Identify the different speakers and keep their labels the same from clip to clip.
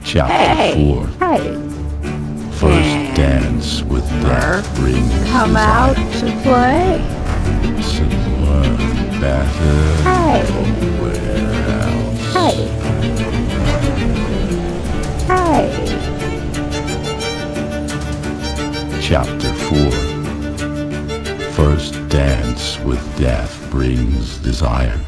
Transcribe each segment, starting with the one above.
Speaker 1: Chapter 4. First dance with death brings
Speaker 2: Come out to play.
Speaker 1: Somewhere better. Where else? Chapter 4. First dance with death brings desire.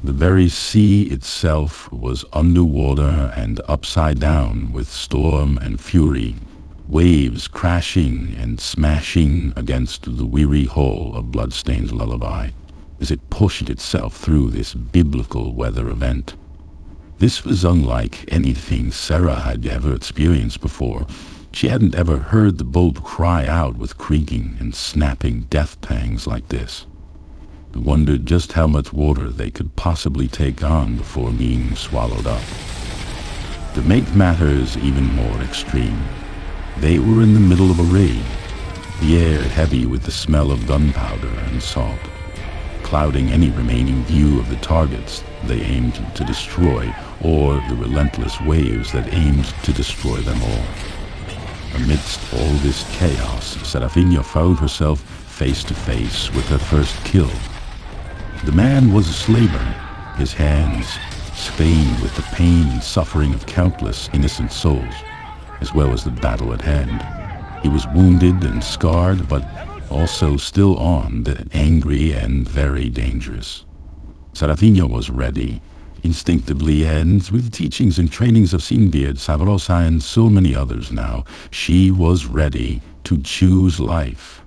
Speaker 1: The very sea itself was underwater and upside down with storm and fury, waves crashing and smashing against the weary hull of Bloodstain's lullaby as it pushed itself through this biblical weather event. This was unlike anything Sarah had ever experienced before. She hadn't ever heard the boat cry out with creaking and snapping death pangs like this. They wondered just how much water they could possibly take on before being swallowed up. To make matters even more extreme, they were in the middle of a raid, the air heavy with the smell of gunpowder and salt, clouding any remaining view of the targets they aimed to destroy, or the relentless waves that aimed to destroy them all. Amidst all this chaos, Serafina found herself face to face with her first kill. The man was a slaver, his hands stained with the pain and suffering of countless innocent souls, as well as the battle at hand. He was wounded and scarred, but also still armed, angry and very dangerous. Serafina was ready, instinctively, and with the teachings and trainings of Sinbeard, Savarosa, and so many others now, she was ready to choose life.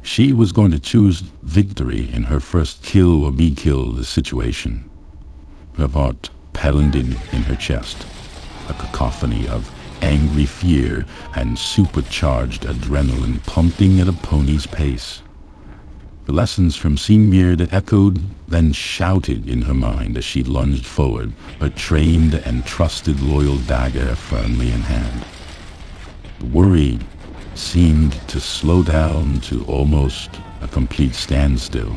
Speaker 1: She was going to choose victory in her first kill or be killed situation. Her heart pounded in her chest, a cacophony of angry fear and supercharged adrenaline pumping at a pony's pace. The lessons from Sinbeard echoed, then shouted in her mind as she lunged forward, her trained and trusted loyal dagger firmly in hand. The worry seemed to slow down to almost a complete standstill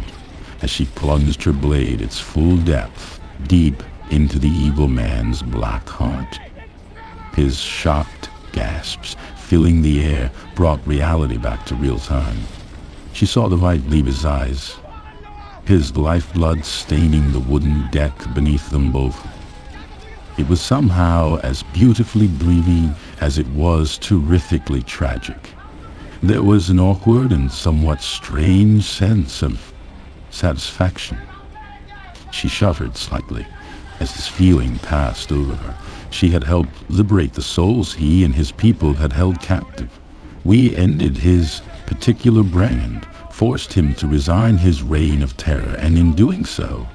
Speaker 1: as she plunged her blade its full depth, deep into the evil man's black heart. His shocked gasps filling the air brought reality back to real time. She saw the light leave his eyes, his lifeblood staining the wooden deck beneath them both. It was somehow as beautifully dreamy as it was terrifically tragic. There was an awkward and somewhat strange sense of satisfaction. She shuddered slightly as this feeling passed over her. She had helped liberate the souls he and his people had held captive. We ended his particular brand, forced him to resign his reign of terror, and in doing so,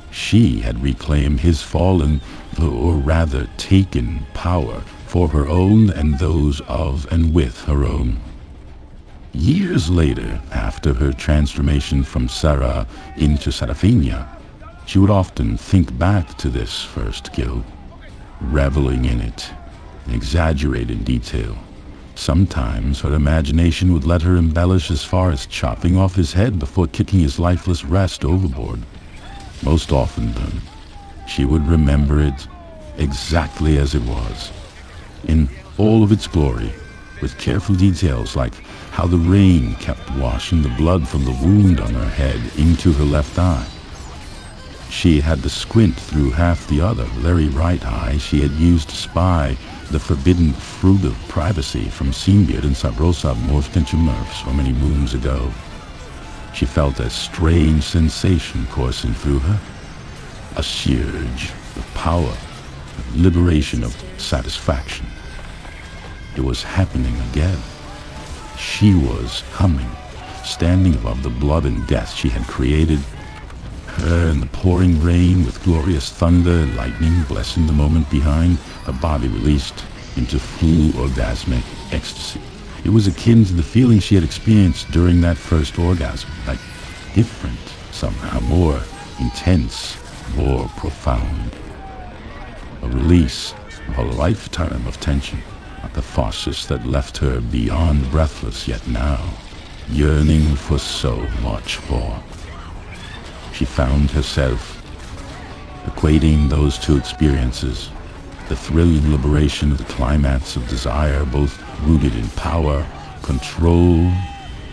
Speaker 1: she had reclaimed his fallen, or rather taken, power for her own and those of and with her own. Years later, after her transformation from Sarah into Serafina, she would often think back to this first kill, reveling in it, in exaggerated detail. Sometimes her imagination would let her embellish as far as chopping off his head before kicking his lifeless rest overboard. Most often, then, she would remember it exactly as it was, in all of its glory, with careful details like how the rain kept washing the blood from the wound on her head into her left eye. She had to squint through half the other, very right eye she had used to spy the forbidden fruit of privacy from Sinbeard and Sabrosa morphed into Murph so many moons ago. She felt a strange sensation coursing through her, a surge of power, of liberation, of satisfaction. It was happening again. She was coming, standing above the blood and death she had created, her in the pouring rain with glorious thunder and lightning blessing the moment behind, her body released into full orgasmic ecstasy. It was akin to the feeling she had experienced during that first orgasm, like different, somehow more intense, more profound. A release of a lifetime of tension, a catharsis that left her beyond breathless, yet now yearning for so much more. She found herself equating those two experiences, the thrilling liberation of the climax of desire, both rooted in power, control,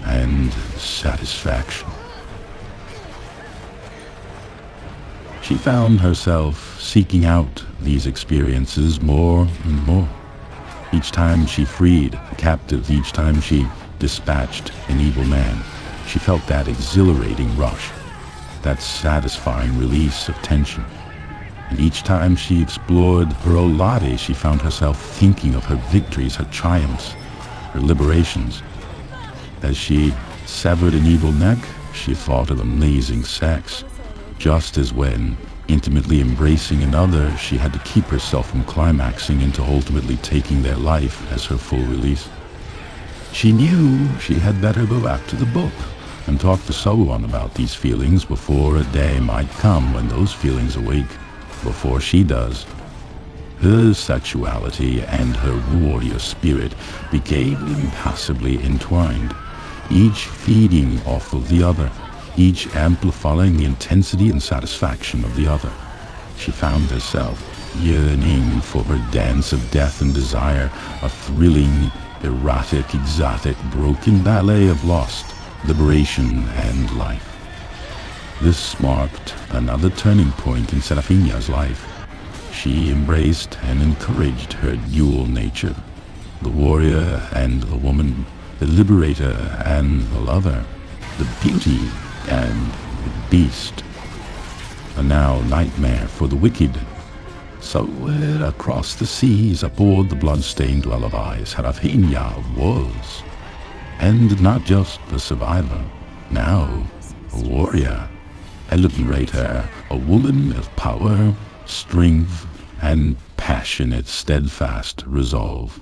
Speaker 1: and satisfaction. She found herself seeking out these experiences more and more. Each time she freed a captive, each time she dispatched an evil man, she felt that exhilarating rush, that satisfying release of tension. And each time she explored her Olade, she found herself thinking of her victories, her triumphs, her liberations. As she severed an evil neck, she thought of amazing sex, just as when, intimately embracing another, she had to keep herself from climaxing into ultimately taking their life as her full release. She knew she had better go back to the book and talk to someone about these feelings before a day might come when those feelings awake before she does. Her sexuality and her warrior spirit became impassibly entwined, each feeding off of the other, each amplifying the intensity and satisfaction of the other. She found herself yearning for her dance of death and desire, a thrilling, erotic, exotic, broken ballet of lost, liberation, and life. This marked another turning point in Serafina's life. She embraced and encouraged her dual nature, the warrior and the woman, the liberator and the lover, the beauty and the beast. A now nightmare for the wicked. Somewhere across the seas, aboard the blood-stained lullaby, Serafina was, and not just a survivor, now a warrior, a liberator, a woman of power, strength, and passionate, steadfast resolve.